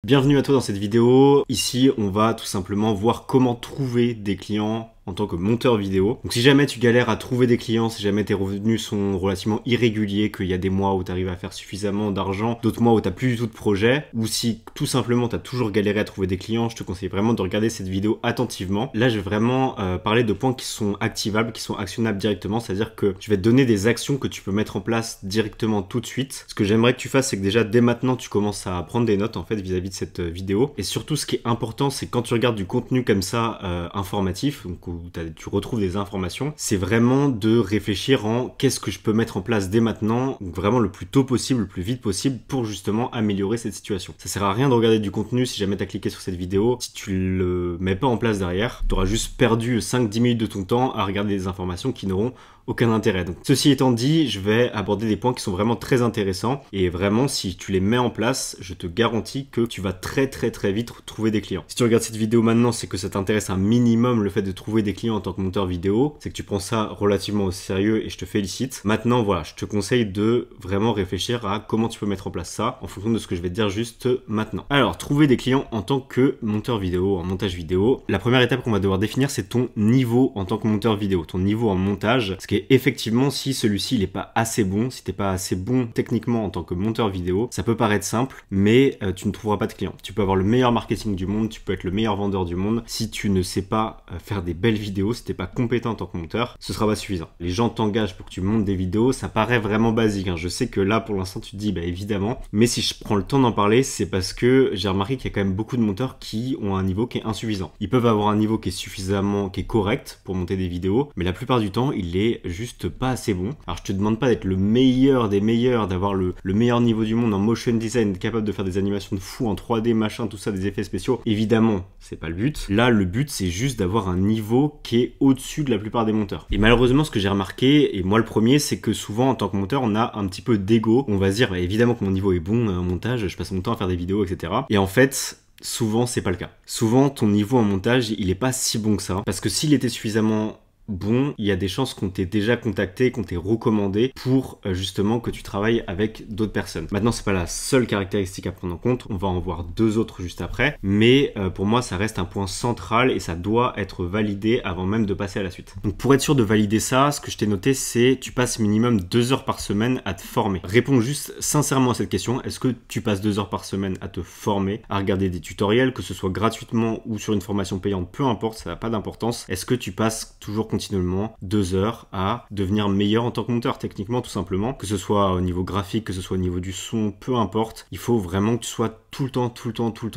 Bienvenue à toi dans cette vidéo. Ici, on va tout simplement voir comment trouver des clients en tant que monteur vidéo. Donc si jamais tu galères à trouver des clients, si jamais tes revenus sont relativement irréguliers, qu'il y a des mois où tu arrives à faire suffisamment d'argent, d'autres mois où tu n'as plus du tout de projet, ou si tout simplement tu as toujours galéré à trouver des clients, je te conseille vraiment de regarder cette vidéo attentivement. Là, je vais vraiment parler de points qui sont activables, qui sont actionnables directement, c'est-à-dire que je vais te donner des actions que tu peux mettre en place directement tout de suite. Ce que j'aimerais que tu fasses, c'est que déjà dès maintenant, tu commences à prendre des notes en fait vis-à-vis de cette vidéo. Et surtout, ce qui est important, c'est quand tu regardes du contenu comme ça, informatif, donc où tu retrouves des informations, c'est vraiment de réfléchir en qu'est-ce que je peux mettre en place dès maintenant, donc vraiment le plus tôt possible, le plus vite possible pour justement améliorer cette situation. Ça sert à rien de regarder du contenu si jamais tu as cliqué sur cette vidéo, si tu le mets pas en place derrière, tu auras juste perdu 5-10 minutes de ton temps à regarder des informations qui n'auront aucun intérêt. Donc, ceci étant dit, je vais aborder des points qui sont vraiment très intéressants et vraiment si tu les mets en place, je te garantis que tu vas très vite trouver des clients. Si tu regardes cette vidéo maintenant, c'est que ça t'intéresse un minimum le fait de trouver des clients en tant que monteur vidéo, c'est que tu prends ça relativement au sérieux et je te félicite. Maintenant voilà, je te conseille de vraiment réfléchir à comment tu peux mettre en place ça en fonction de ce que je vais te dire juste maintenant. Alors, trouver des clients en tant que monteur vidéo, en montage vidéo, la première étape qu'on va devoir définir, c'est ton niveau en tant que monteur vidéo, ton niveau en montage, ce qui est effectivement, si celui-ci il est pas assez bon, si t'es pas assez bon techniquement en tant que monteur vidéo, ça peut paraître simple, mais tu ne trouveras pas de clients. Tu peux avoir le meilleur marketing du monde, tu peux être le meilleur vendeur du monde, si tu ne sais pas faire des belles vidéos, si t'es pas compétent en tant que monteur, ce sera pas suffisant. Les gens t'engagent pour que tu montes des vidéos, ça paraît vraiment basique, hein. Je sais que là pour l'instant tu te dis bah évidemment, mais si je prends le temps d'en parler, c'est parce que j'ai remarqué qu'il y a quand même beaucoup de monteurs qui ont un niveau qui est insuffisant. Ils peuvent avoir un niveau qui est suffisamment, qui est correct pour monter des vidéos, mais la plupart du temps il est juste pas assez bon. Alors je te demande pas d'être le meilleur des meilleurs, d'avoir le meilleur niveau du monde en motion design, capable de faire des animations de fou en 3D, machin, tout ça, des effets spéciaux. Évidemment, c'est pas le but. Là, le but, c'est juste d'avoir un niveau qui est au-dessus de la plupart des monteurs. Et malheureusement, ce que j'ai remarqué, et moi le premier, c'est que souvent, en tant que monteur, on a un petit peu d'ego. On va se dire, bah, évidemment que mon niveau est bon en montage, je passe mon temps à faire des vidéos, etc. Et en fait, souvent, c'est pas le cas. Souvent, ton niveau en montage, il est pas si bon que ça. Parce que s'il était suffisamment bon, il y a des chances qu'on t'ait déjà contacté, qu'on t'ait recommandé pour justement que tu travailles avec d'autres personnes. Maintenant, c'est pas la seule caractéristique à prendre en compte, on va en voir deux autres juste après, mais pour moi, ça reste un point central et ça doit être validé avant même de passer à la suite. Donc pour être sûr de valider ça, ce que je t'ai noté, c'est tu passes minimum 2 heures par semaine à te former. Réponds juste sincèrement à cette question, est-ce que tu passes 2 heures par semaine à te former, à regarder des tutoriels, que ce soit gratuitement ou sur une formation payante, peu importe, ça n'a pas d'importance. Est-ce que tu passes toujours continuellement 2 heures à devenir meilleur en tant que monteur techniquement tout simplement, que ce soit au niveau graphique, que ce soit au niveau du son, peu importe, il faut vraiment que tu sois tout le temps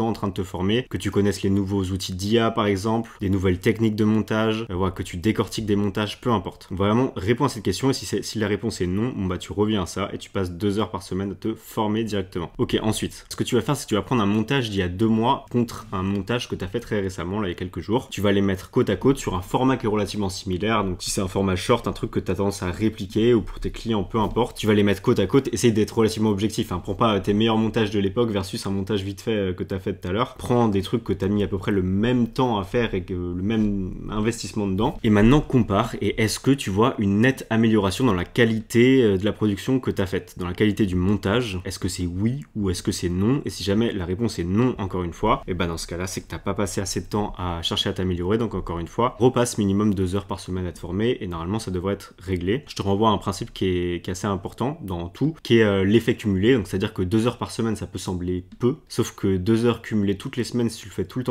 en train de te former, que tu connaisses les nouveaux outils d'IA par exemple, des nouvelles techniques de montage, voilà, que tu décortiques des montages, peu importe. Vraiment, réponds à cette question et si la réponse est non, bon bah tu reviens à ça et tu passes 2 heures par semaine à te former directement. Ok, ensuite, ce que tu vas faire, c'est que tu vas prendre un montage d'il y a 2 mois contre un montage que tu as fait très récemment, là il y a quelques jours. Tu vas les mettre côte à côte sur un format qui est relativement similaire. Donc si c'est un format short, un truc que tu as tendance à répliquer ou pour tes clients, peu importe, tu vas les mettre côte à côte, essaye d'être relativement objectif, hein. Prends pas tes meilleurs montages de l'époque versus un montage vite fait que tu as fait tout à l'heure. Prends des trucs que tu as mis à peu près le même temps à faire et que le même investissement dedans. Et maintenant compare et est-ce que tu vois une nette amélioration dans la qualité de la production que tu as faite, dans la qualité du montage? Est-ce que c'est oui ou est-ce que c'est non? Et si jamais la réponse est non encore une fois, et ben dans ce cas-là, c'est que tu n'as pas passé assez de temps à chercher à t'améliorer. Donc encore une fois, repasse minimum 2 heures par semaine à te former et normalement ça devrait être réglé. Je te renvoie à un principe qui est assez important dans tout, qui est l'effet cumulé. Donc c'est à dire que 2 heures par semaine ça peut sembler peu, sauf que 2 heures cumulées toutes les semaines, si tu le fais tout le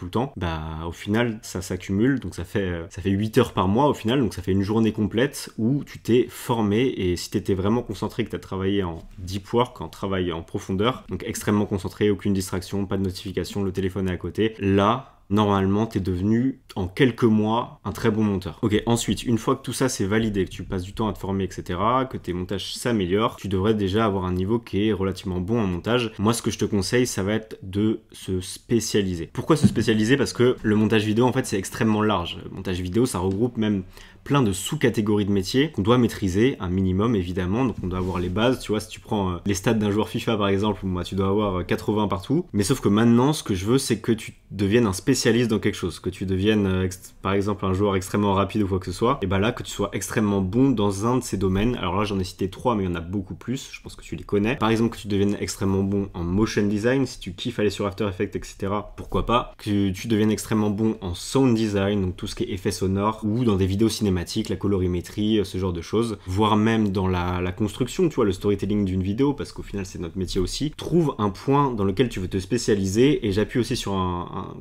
temps, bah au final ça s'accumule, donc ça fait 8 heures par mois au final, donc ça fait une journée complète où tu t'es formé. Et si tu étais vraiment concentré, que tu as travaillé en deep work, en travail en profondeur, donc extrêmement concentré, aucune distraction, pas de notification, le téléphone est à côté, là normalement, tu es devenu en quelques mois un très bon monteur. Ok, ensuite, une fois que tout ça c'est validé, que tu passes du temps à te former, etc., que tes montages s'améliorent, tu devrais déjà avoir un niveau qui est relativement bon en montage. Moi, ce que je te conseille, ça va être de se spécialiser. Pourquoi se spécialiser? Parce que le montage vidéo, en fait, c'est extrêmement large. Le montage vidéo, ça regroupe même plein de sous-catégories de métiers qu'on doit maîtriser, un minimum évidemment, donc on doit avoir les bases, tu vois, si tu prends les stats d'un joueur FIFA par exemple, bah, tu dois avoir 80 partout, mais sauf que maintenant, ce que je veux, c'est que tu deviennes un spécialiste dans quelque chose, que tu deviennes par exemple un joueur extrêmement rapide ou quoi que ce soit, et bah là, que tu sois extrêmement bon dans un de ces domaines. Alors là, j'en ai cité 3, mais il y en a beaucoup plus, je pense que tu les connais. Par exemple, que tu deviennes extrêmement bon en motion design, si tu kiffes aller sur After Effects, etc., pourquoi pas. Que tu deviennes extrêmement bon en sound design, donc tout ce qui est effets sonores, ou dans des vidéos cinématiques, la colorimétrie, ce genre de choses, voire même dans la construction, tu vois, le storytelling d'une vidéo, parce qu'au final, c'est notre métier aussi. Trouve un point dans lequel tu veux te spécialiser, et j'appuie aussi sur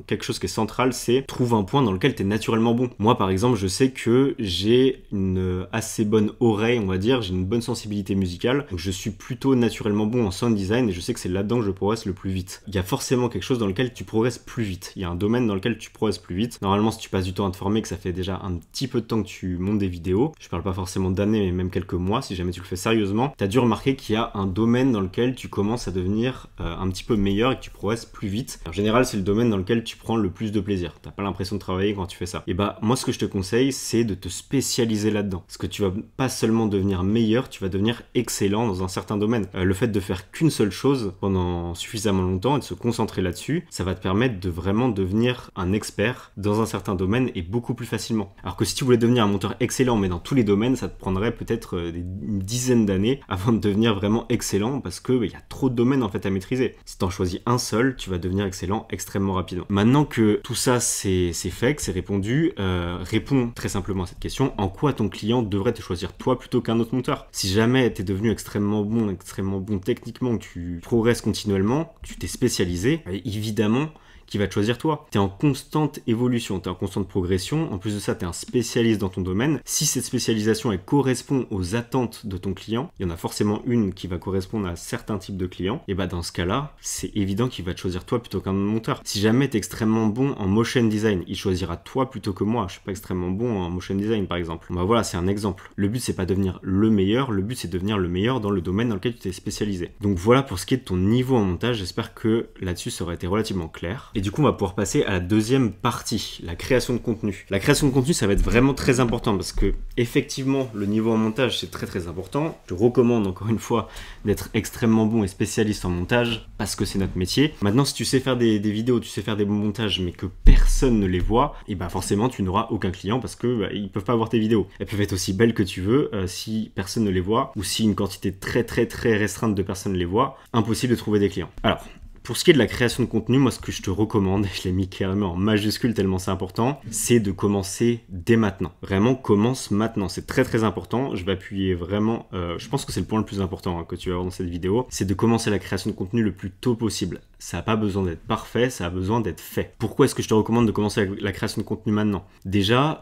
quelque chose qui est central, c'est trouve un point dans lequel tu es naturellement bon. Moi, par exemple, je sais que j'ai une assez bonne oreille, on va dire, j'ai une bonne sensibilité musicale, donc je suis plutôt naturellement bon en sound design, et je sais que c'est là-dedans que je progresse le plus vite. Il y a forcément quelque chose dans lequel tu progresses plus vite. Il y a un domaine dans lequel tu progresses plus vite. Normalement, si tu passes du temps à te former, que ça fait déjà un petit peu de temps que tu montes des vidéos, je parle pas forcément d'années, mais même quelques mois, si jamais tu le fais sérieusement, tu as dû remarquer qu'il y a un domaine dans lequel tu commences à devenir un petit peu meilleur et que tu progresses plus vite. En général, c'est le domaine dans lequel tu prends le plus de plaisir. T'as pas l'impression de travailler quand tu fais ça. Et bah, moi, ce que je te conseille, c'est de te spécialiser là-dedans. Parce que tu vas pas seulement devenir meilleur, tu vas devenir excellent dans un certain domaine. Le fait de faire qu'une seule chose pendant suffisamment longtemps et de se concentrer là-dessus, ça va te permettre de vraiment devenir un expert dans un certain domaine et beaucoup plus facilement. Alors que si tu voulais devenir un monteur excellent, mais dans tous les domaines, ça te prendrait peut-être une dizaine d'années avant de devenir vraiment excellent parce que y a trop de domaines en fait à maîtriser. Si t'en choisis un seul, tu vas devenir excellent extrêmement rapidement. Maintenant que tout ça c'est fait, que c'est répondu, réponds très simplement à cette question: en quoi ton client devrait te choisir toi plutôt qu'un autre monteur? Si jamais t'es devenu extrêmement bon techniquement, que tu progresses continuellement, que tu t'es spécialisé, évidemment qui va te choisir toi. Tu es en constante évolution, tu es en constante progression, en plus de ça tu es un spécialiste dans ton domaine. Si cette spécialisation elle correspond aux attentes de ton client, il y en a forcément une qui va correspondre à certains types de clients, et bah dans ce cas-là, c'est évident qu'il va te choisir toi plutôt qu'un monteur. Si jamais tu es extrêmement bon en motion design, il choisira toi plutôt que moi. Je suis pas extrêmement bon en motion design par exemple. Bah voilà, c'est un exemple. Le but c'est pas devenir le meilleur, le but c'est devenir le meilleur dans le domaine dans lequel tu t'es spécialisé. Donc voilà pour ce qui est de ton niveau en montage, j'espère que là-dessus ça aurait été relativement clair. Et du coup, on va pouvoir passer à la deuxième partie, la création de contenu. La création de contenu, ça va être vraiment très important parce que, effectivement, le niveau en montage, c'est très important. Je te recommande, encore une fois, d'être extrêmement bon et spécialiste en montage parce que c'est notre métier. Maintenant, si tu sais faire des vidéos, tu sais faire des bons montages, mais que personne ne les voit, et bah forcément, tu n'auras aucun client parce que ils peuvent pas voir tes vidéos. Elles peuvent être aussi belles que tu veux, si personne ne les voit ou si une quantité très restreinte de personnes les voit, impossible de trouver des clients. Alors, pour ce qui est de la création de contenu, moi ce que je te recommande, et je l'ai mis carrément en majuscule tellement c'est important, c'est de commencer dès maintenant. Vraiment, commence maintenant. C'est très important. Je vais appuyer vraiment, je pense que c'est le point le plus important que tu vas avoir dans cette vidéo, c'est de commencer la création de contenu le plus tôt possible. Ça n'a pas besoin d'être parfait, ça a besoin d'être fait. Pourquoi est-ce que je te recommande de commencer la création de contenu maintenant? Déjà,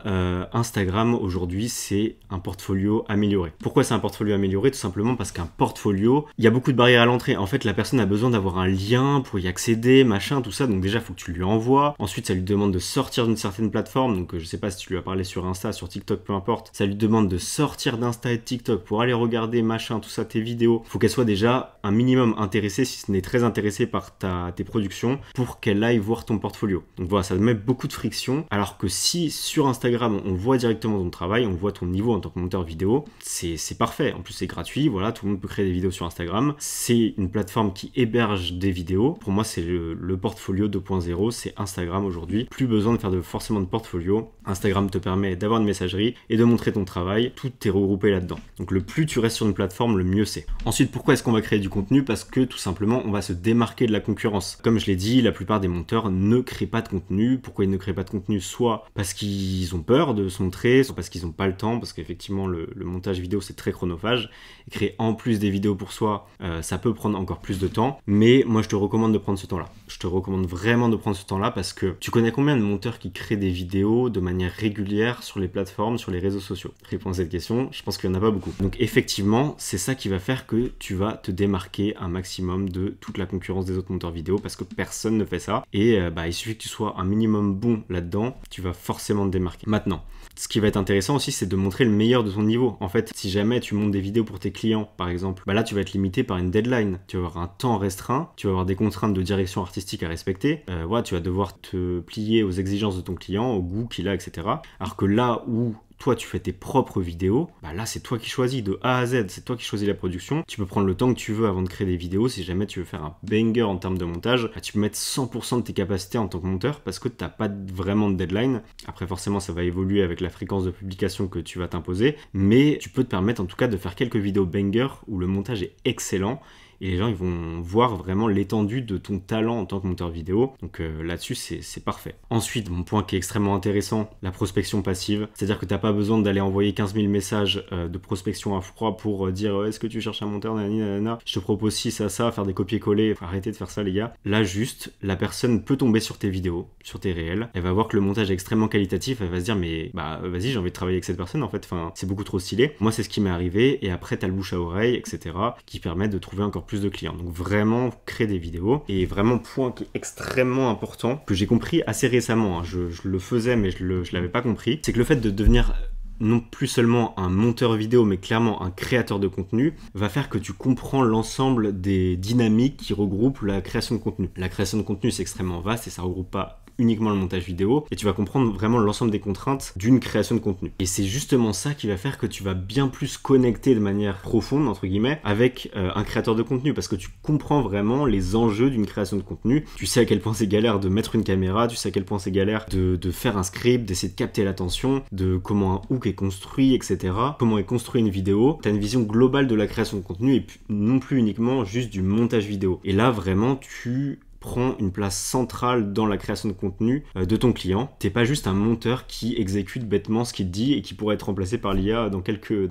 Instagram aujourd'hui, c'est un portfolio amélioré. Pourquoi c'est un portfolio amélioré? Tout simplement parce qu'un portfolio, il y a beaucoup de barrières à l'entrée. En fait, la personne a besoin d'avoir un lien pour y accéder, machin, tout ça. Donc déjà, il faut que tu lui envoies. Ensuite, ça lui demande de sortir d'une certaine plateforme. Donc je sais pas si tu lui as parlé sur Insta, sur TikTok, peu importe. Ça lui demande de sortir d'Insta et de TikTok pour aller regarder, machin, tout ça, tes vidéos. Il faut qu'elle soit déjà un minimum intéressée, si ce n'est très intéressée par tes productions, pour qu'elle aille voir ton portfolio. Donc voilà, ça met beaucoup de friction. Alors que si sur Instagram, on voit directement ton travail, on voit ton niveau en tant que monteur vidéo, c'est parfait. En plus, c'est gratuit. Voilà, tout le monde peut créer des vidéos sur Instagram. C'est une plateforme qui héberge des vidéos. Pour moi, c'est le portfolio 2.0, c'est Instagram aujourd'hui. Plus besoin de faire forcément de portfolio. Instagram te permet d'avoir une messagerie et de montrer ton travail. Tout est regroupé là-dedans. Donc le plus tu restes sur une plateforme, le mieux c'est. Ensuite, pourquoi est-ce qu'on va créer du contenu? Parce que tout simplement, on va se démarquer de la concurrence. Comme je l'ai dit, la plupart des monteurs ne créent pas de contenu. Pourquoi ils ne créent pas de contenu? Soit parce qu'ils ont peur de se montrer, soit parce qu'ils n'ont pas le temps, parce qu'effectivement, le montage vidéo, c'est très chronophage. Et créer en plus des vidéos pour soi, ça peut prendre encore plus de temps. Mais moi, je te recommande de prendre ce temps-là. Je te recommande vraiment de prendre ce temps-là parce que tu connais combien de monteurs qui créent des vidéos de manière régulière sur les plateformes, sur les réseaux sociaux? Réponds à cette question, je pense qu'il n'y en a pas beaucoup. Donc effectivement, c'est ça qui va faire que tu vas te démarquer un maximum de toute la concurrence des autres monteurs vidéo parce que personne ne fait ça. Et il suffit que tu sois un minimum bon là-dedans, tu vas forcément te démarquer. Maintenant, ce qui va être intéressant aussi, c'est de montrer le meilleur de ton niveau. En fait, si jamais tu montes des vidéos pour tes clients, par exemple, là, tu vas être limité par une deadline. Tu vas avoir un temps restreint, tu vas avoir des contraintes de direction artistique à respecter. Tu vas devoir te plier aux exigences de ton client, au goût qu'il a, etc. Alors que là où toi tu fais tes propres vidéos, bah là c'est toi qui choisis de A à Z, c'est toi qui choisis la production. Tu peux prendre le temps que tu veux avant de créer des vidéos. Si jamais tu veux faire un banger en termes de montage, bah, tu peux mettre 100% de tes capacités en tant que monteur parce que t'as pas vraiment de deadline. Après forcément ça va évoluer avec la fréquence de publication que tu vas t'imposer, mais tu peux te permettre en tout cas de faire quelques vidéos banger où le montage est excellent. Et les gens ils vont voir vraiment l'étendue de ton talent en tant que monteur vidéo. Donc là-dessus c'est parfait. Ensuite, mon point qui est extrêmement intéressant, la prospection passive. C'est-à-dire que tu n'as pas besoin d'aller envoyer 15 000 messages de prospection à froid pour dire est-ce que tu cherches un monteur, nanani, nanana, je te propose ci, ça, faire des copier-coller. Faut arrêter de faire ça les gars. Là juste, la personne peut tomber sur tes vidéos, sur tes réels. Elle va voir que le montage est extrêmement qualitatif. Elle va se dire mais bah vas-y, j'ai envie de travailler avec cette personne en fait. Enfin, c'est beaucoup trop stylé. Moi c'est ce qui m'est arrivé. Et après tu as le bouche à oreille, etc. qui permettent de trouver encore plus de clients. Donc vraiment créer des vidéos. Et vraiment point qui est extrêmement important, que j'ai compris assez récemment, hein. Je le faisais mais je l'avais pas compris, c'est que le fait de devenir non plus seulement un monteur vidéo mais clairement un créateur de contenu va faire que tu comprends l'ensemble des dynamiques qui regroupent la création de contenu. La création de contenu c'est extrêmement vaste et ça regroupe pas uniquement le montage vidéo, et tu vas comprendre vraiment l'ensemble des contraintes d'une création de contenu. Et c'est justement ça qui va faire que tu vas bien plus connecter de manière profonde, entre guillemets, avec un créateur de contenu, parce que tu comprends vraiment les enjeux d'une création de contenu. Tu sais à quel point c'est galère de mettre une caméra, tu sais à quel point c'est galère de faire un script, d'essayer de capter l'attention, de comment un hook est construit, etc. Comment est construit une vidéo. Tu as une vision globale de la création de contenu et non plus uniquement juste du montage vidéo. Et là, vraiment, tu prend une place centrale dans la création de contenu de ton client. T'es pas juste un monteur qui exécute bêtement ce qu'il te dit et qui pourrait être remplacé par l'IA dans quelques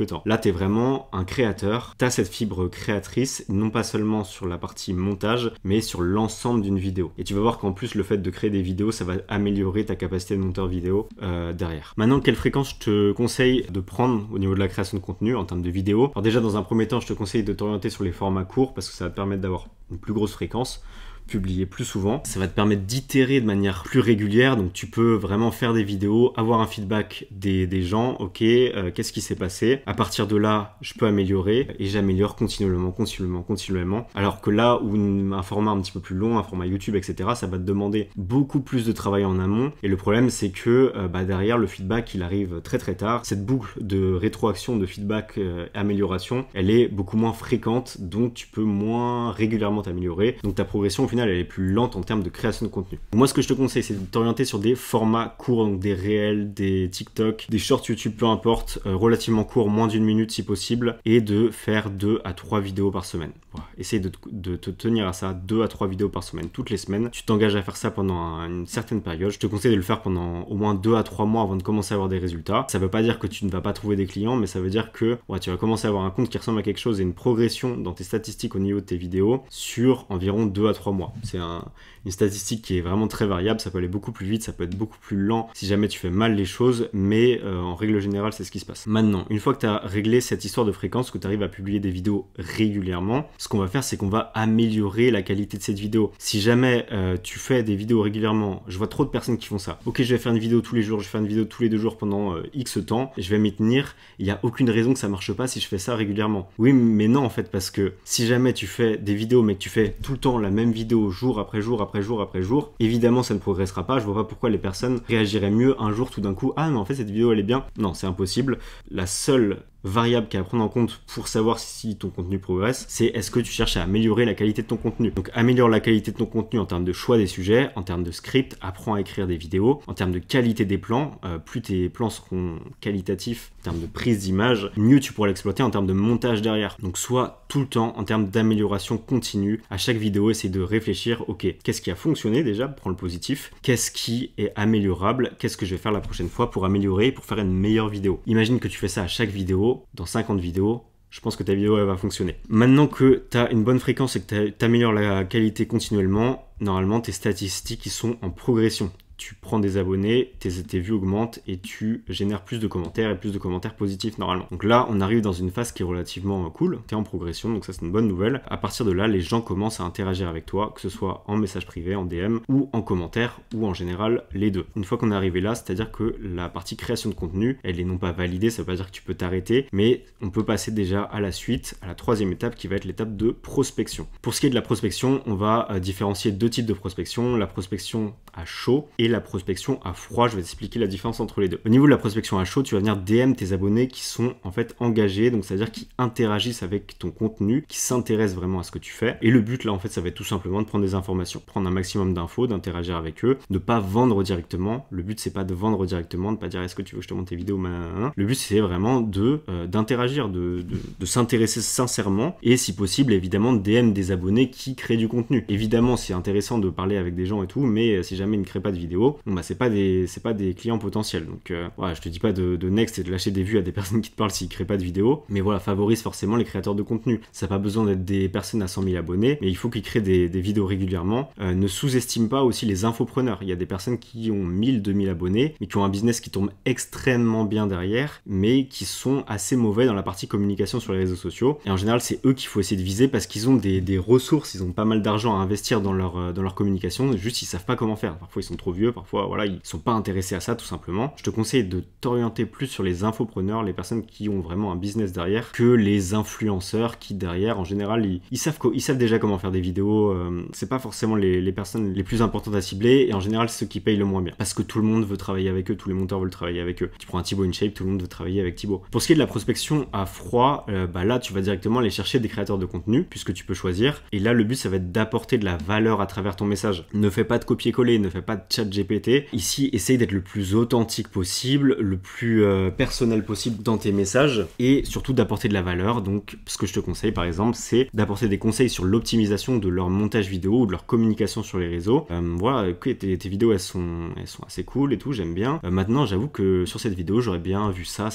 temps. Là, t'es vraiment un créateur. T'as cette fibre créatrice, non pas seulement sur la partie montage, mais sur l'ensemble d'une vidéo. Et tu vas voir qu'en plus, le fait de créer des vidéos, ça va améliorer ta capacité de monteur vidéo derrière. Maintenant, quelle fréquence je te conseille de prendre au niveau de la création de contenu en termes de vidéos? Alors déjà, dans un premier temps, je te conseille de t'orienter sur les formats courts parce que ça va te permettre d'avoir une plus grosse fréquence, publier plus souvent. Ça va te permettre d'itérer de manière plus régulière, donc tu peux vraiment faire des vidéos, avoir un feedback des gens, ok, qu'est-ce qui s'est passé? À partir de là, je peux améliorer et j'améliore continuellement. Alors que là où un format un petit peu plus long, un format YouTube, etc., ça va te demander beaucoup plus de travail en amont. Et le problème, c'est que derrière, le feedback, il arrive très très tard. Cette boucle de rétroaction, de feedback, amélioration, elle est beaucoup moins fréquente, donc tu peux moins régulièrement t'améliorer. Donc ta progression, au final, elle est plus lente en termes de création de contenu. Moi, ce que je te conseille, c'est de t'orienter sur des formats courts, donc des réels, des TikTok, des shorts YouTube, peu importe, relativement courts, moins d'une minute si possible, et de faire 2 à 3 vidéos par semaine. Voilà. Essaye de te tenir à ça, 2 à 3 vidéos par semaine, toutes les semaines. Tu t'engages à faire ça pendant une certaine période. Je te conseille de le faire pendant au moins 2 à 3 mois avant de commencer à avoir des résultats. Ça veut pas dire que tu ne vas pas trouver des clients, mais ça veut dire que tu vas commencer à avoir un compte qui ressemble à quelque chose et une progression dans tes statistiques au niveau de tes vidéos sur environ 2 à 3 mois. C'est une statistique qui est vraiment très variable, ça peut aller beaucoup plus vite, ça peut être beaucoup plus lent si jamais tu fais mal les choses, mais en règle générale c'est ce qui se passe. Maintenant, une fois que tu as réglé cette histoire de fréquence, que tu arrives à publier des vidéos régulièrement, ce qu'on va faire c'est qu'on va améliorer la qualité de cette vidéo. Si jamais tu fais des vidéos régulièrement, je vois trop de personnes qui font ça, ok je vais faire une vidéo tous les jours, je vais faire une vidéo tous les 2 jours pendant X temps, je vais m'y tenir, il n'y a aucune raison que ça marche pas si je fais ça régulièrement. Oui mais non en fait, parce que si jamais tu fais des vidéos mais que tu fais tout le temps la même vidéo jour après jour après jour après jour, évidemment ça ne progressera pas. Je vois pas pourquoi les personnes réagiraient mieux un jour tout d'un coup, ah mais en fait cette vidéo elle est bien. Non, c'est impossible. La seule variable qu'à prendre en compte pour savoir si ton contenu progresse, c'est est-ce que tu cherches à améliorer la qualité de ton contenu. Donc améliore la qualité de ton contenu en termes de choix des sujets, en termes de script, apprends à écrire des vidéos, en termes de qualité des plans, plus tes plans seront qualitatifs en termes de prise d'image, mieux tu pourras l'exploiter en termes de montage derrière. Donc sois tout le temps en termes d'amélioration continue. À chaque vidéo, essaie de réfléchir, ok, qu'est-ce qui a fonctionné déjà, prends le positif, qu'est-ce qui est améliorable, qu'est-ce que je vais faire la prochaine fois pour améliorer, pour faire une meilleure vidéo. Imagine que tu fais ça à chaque vidéo, dans 50 vidéos, je pense que ta vidéo elle va fonctionner. Maintenant que tu as une bonne fréquence et que tu améliores la qualité continuellement, normalement tes statistiques ils sont en progression. Tu prends des abonnés, tes vues augmentent et tu génères plus de commentaires et plus de commentaires positifs normalement. Donc là, on arrive dans une phase qui est relativement cool, tu es en progression, donc ça c'est une bonne nouvelle. À partir de là, les gens commencent à interagir avec toi, que ce soit en message privé, en DM ou en commentaire ou en général les deux. Une fois qu'on est arrivé là, c'est-à-dire que la partie création de contenu, elle est non pas validée, ça veut pas dire que tu peux t'arrêter, mais on peut passer déjà à la suite, à la troisième étape qui va être l'étape de prospection. Pour ce qui est de la prospection, on va différencier 2 types de prospection, la prospection à chaud et et la prospection à froid. Je vais t'expliquer la différence entre les deux. Au niveau de la prospection à chaud, tu vas venir DM tes abonnés qui sont en fait engagés, donc c'est-à-dire qui interagissent avec ton contenu, qui s'intéressent vraiment à ce que tu fais. Et le but là en fait ça va être tout simplement de prendre des informations, prendre un maximum d'infos, d'interagir avec eux, de pas vendre directement. Le but c'est pas de vendre directement, de pas dire est-ce que tu veux que je te montre tes vidéos, le but c'est vraiment d'interagir, de s'intéresser sincèrement et si possible évidemment de DM des abonnés qui créent du contenu. Évidemment c'est intéressant de parler avec des gens et tout, mais si jamais ils ne créent pas de vidéos, bon, bah c'est pas des clients potentiels. Donc voilà, je te dis pas de next et de lâcher des vues à des personnes qui te parlent s'ils créent pas de vidéos, mais voilà, favorise forcément les créateurs de contenu. Ça n'a pas besoin d'être des personnes à 100 000 abonnés, mais il faut qu'ils créent des vidéos régulièrement. Ne sous-estime pas aussi les infopreneurs. Il y a des personnes qui ont 1000, 2000 abonnés, mais qui ont un business qui tombe extrêmement bien derrière, mais qui sont assez mauvais dans la partie communication sur les réseaux sociaux. Et en général, c'est eux qu'il faut essayer de viser parce qu'ils ont des ressources, ils ont pas mal d'argent à investir dans leur communication, juste ils savent pas comment faire. Parfois ils sont trop vieux, parfois voilà, ils sont pas intéressés à ça tout simplement. Je te conseille de t'orienter plus sur les infopreneurs, les personnes qui ont vraiment un business derrière, que les influenceurs qui derrière, en général, ils savent déjà comment faire des vidéos. C'est pas forcément les personnes les plus importantes à cibler, et en général c'est ceux qui payent le moins bien. Parce que tout le monde veut travailler avec eux, tous les monteurs veulent travailler avec eux. Tu prends un Thibaut InShape, tout le monde veut travailler avec Thibaut. Pour ce qui est de la prospection à froid, là tu vas directement aller chercher des créateurs de contenu, puisque tu peux choisir. Et là le but ça va être d'apporter de la valeur à travers ton message. Ne fais pas de copier-coller, ne fais pas de chat GPT. Ici, essaye d'être le plus authentique possible, le plus personnel possible dans tes messages, et surtout d'apporter de la valeur. Donc ce que je te conseille par exemple, c'est d'apporter des conseils sur l'optimisation de leur montage vidéo ou de leur communication sur les réseaux. Voilà, que tes vidéos elles sont assez cool et tout, j'aime bien. Maintenant j'avoue que sur cette vidéo j'aurais bien vu ça.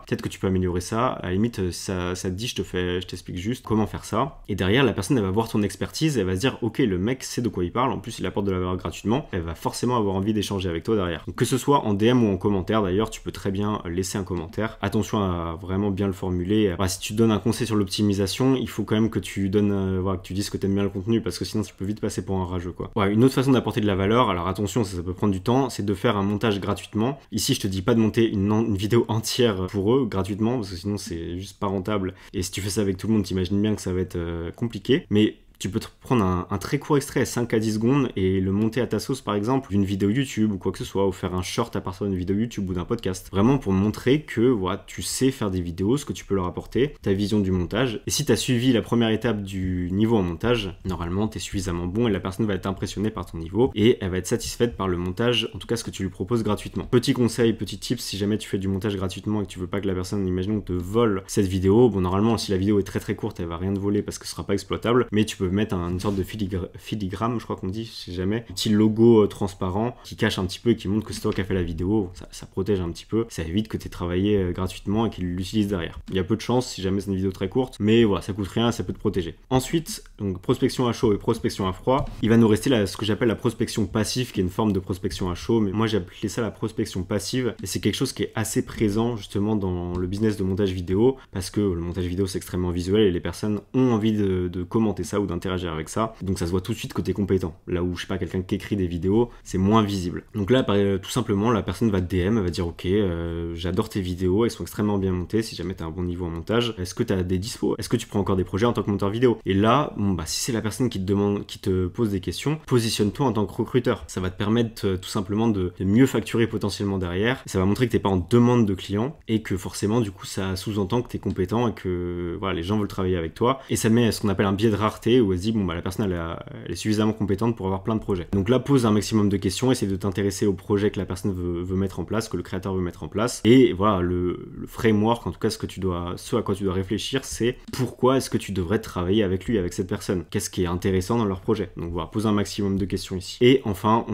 Peut-être que tu peux améliorer ça. À la limite ça te dit, je t'explique juste comment faire ça. Et derrière la personne elle va voir ton expertise, elle va se dire ok, le mec sait de quoi il parle, en plus il apporte de la valeur gratuitement, elle va forcément avoir envie d'échanger avec toi derrière. Donc, que ce soit en DM ou en commentaire d'ailleurs, tu peux très bien laisser un commentaire. Attention à vraiment bien le formuler. Si tu donnes un conseil sur l'optimisation, il faut quand même que tu donnes, que tu dises que tu aimes bien le contenu, parce que sinon tu peux vite passer pour un rageux quoi. Une autre façon d'apporter de la valeur, alors attention, ça peut prendre du temps, c'est de faire un montage gratuitement. Ici je te dis pas de monter une vidéo entière pour eux gratuitement, parce que sinon c'est juste pas rentable, et si tu fais ça avec tout le monde, t'imagines bien que ça va être compliqué. Mais tu peux te prendre un très court extrait, 5 à 10 secondes, et le monter à ta sauce par exemple, d'une vidéo YouTube ou quoi que ce soit, ou faire un short à partir d'une vidéo YouTube ou d'un podcast. Vraiment pour montrer que voilà, tu sais faire des vidéos, ce que tu peux leur apporter, ta vision du montage. Et si tu as suivi la première étape du niveau en montage, normalement tu es suffisamment bon et la personne va être impressionnée par ton niveau et elle va être satisfaite par le montage, en tout cas ce que tu lui proposes gratuitement. Petit conseil, petit tip, si jamais tu fais du montage gratuitement et que tu veux pas que la personne, imaginons, te vole cette vidéo, bon normalement si la vidéo est très très courte, elle va rien te voler parce que ce sera pas exploitable, mais tu peux mettre une sorte de filigrane, je crois qu'on dit, si jamais, un petit logo transparent qui cache un petit peu et qui montre que c'est toi qui as fait la vidéo. Ça protège un petit peu, ça évite que tu aies travaillé gratuitement et qu'ils l'utilisent derrière. Il y a peu de chance si jamais c'est une vidéo très courte, mais voilà, ça coûte rien, ça peut te protéger. Ensuite, donc prospection à chaud et prospection à froid, il va nous rester ce que j'appelle la prospection passive, qui est une forme de prospection à chaud, mais moi j'ai appelé ça la prospection passive, et c'est quelque chose qui est assez présent justement dans le business de montage vidéo, parce que le montage vidéo c'est extrêmement visuel et les personnes ont envie de commenter ça ou d'interagir avec ça, donc ça se voit tout de suite que tu es compétent. Là où je sais pas, quelqu'un qui écrit des vidéos, c'est moins visible. Donc là tout simplement la personne va te DM, elle va dire ok, j'adore tes vidéos, elles sont extrêmement bien montées, si jamais tu as un bon niveau en montage, est-ce que tu as des dispos, est-ce que tu prends encore des projets en tant que monteur vidéo? Et là si c'est la personne qui te pose des questions, positionne-toi en tant que recruteur. Ça va te permettre tout simplement de mieux facturer potentiellement derrière, ça va montrer que t'es pas en demande de clients et que forcément du coup ça sous-entend que tu es compétent et que voilà, les gens veulent travailler avec toi, et ça met ce qu'on appelle un biais de rareté où elle se dit la personne elle est suffisamment compétente pour avoir plein de projets. Donc là, pose un maximum de questions, essaie de t'intéresser au projet que la personne veut mettre en place, que le créateur veut mettre en place, et voilà, le framework, en tout cas ce à quoi tu dois réfléchir, c'est pourquoi est-ce que tu devrais travailler avec lui, avec cette personne, qu'est-ce qui est intéressant dans leur projet. Donc voilà, pose un maximum de questions ici. Et enfin,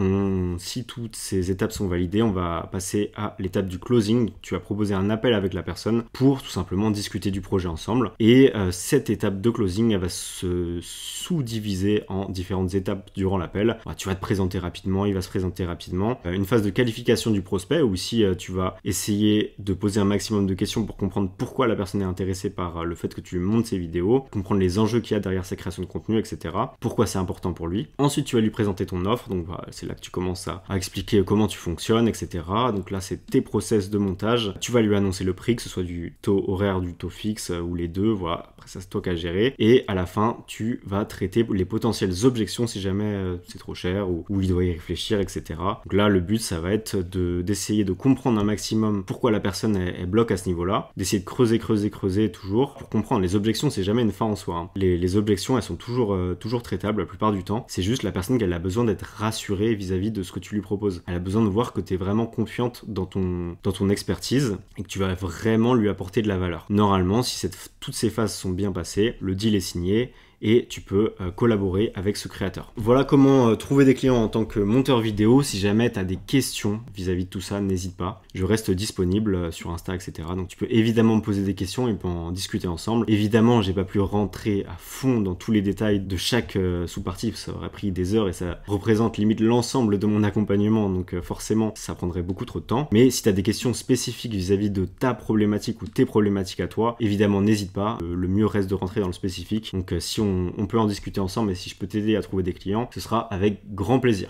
si toutes ces étapes sont validées, on va passer à l'étape du closing. Tu vas proposer un appel avec la personne pour tout simplement discuter du projet ensemble, et cette étape de closing, elle va se sous-diviser en différentes étapes durant l'appel. Tu vas te présenter rapidement, il va se présenter rapidement. Une phase de qualification du prospect où ici tu vas essayer de poser un maximum de questions pour comprendre pourquoi la personne est intéressée par le fait que tu lui montres ses vidéos, comprendre les enjeux qu'il y a derrière sa création de contenu, etc. Pourquoi c'est important pour lui. Ensuite, tu vas lui présenter ton offre, donc c'est là que tu commences à expliquer comment tu fonctionnes, etc. Donc là, c'est tes process de montage. Tu vas lui annoncer le prix, que ce soit du taux horaire, du taux fixe ou les deux, voilà. Après ça, c'est toi qui as géré. Et à la fin, tu va traiter les potentielles objections si jamais c'est trop cher ou il doit y réfléchir, etc. Donc là, le but, ça va être d'essayer de comprendre un maximum pourquoi la personne elle bloque à ce niveau-là, d'essayer de creuser toujours pour comprendre. Les objections, c'est jamais une fin en soi, hein. Les objections, elles sont toujours traitables la plupart du temps. C'est juste la personne qu'elle a besoin d'être rassurée vis-à-vis de ce que tu lui proposes. Elle a besoin de voir que tu es vraiment confiante dans ton expertise et que tu vas vraiment lui apporter de la valeur. Normalement, si toutes ces phases sont bien passées, le deal est signé et tu peux collaborer avec ce créateur. Voilà comment trouver des clients en tant que monteur vidéo. Si jamais tu as des questions vis-à-vis de tout ça, n'hésite pas. Je reste disponible sur Insta, etc. Donc tu peux évidemment me poser des questions et on peut en discuter ensemble. Évidemment, j'ai pas pu rentrer à fond dans tous les détails de chaque sous-partie, ça aurait pris des heures et ça représente limite l'ensemble de mon accompagnement. Donc forcément, ça prendrait beaucoup trop de temps. Mais si tu as des questions spécifiques vis-à-vis de ta problématique ou tes problématiques à toi, évidemment, n'hésite pas. Le mieux reste de rentrer dans le spécifique. Donc si on peut en discuter ensemble et si je peux t'aider à trouver des clients, ce sera avec grand plaisir.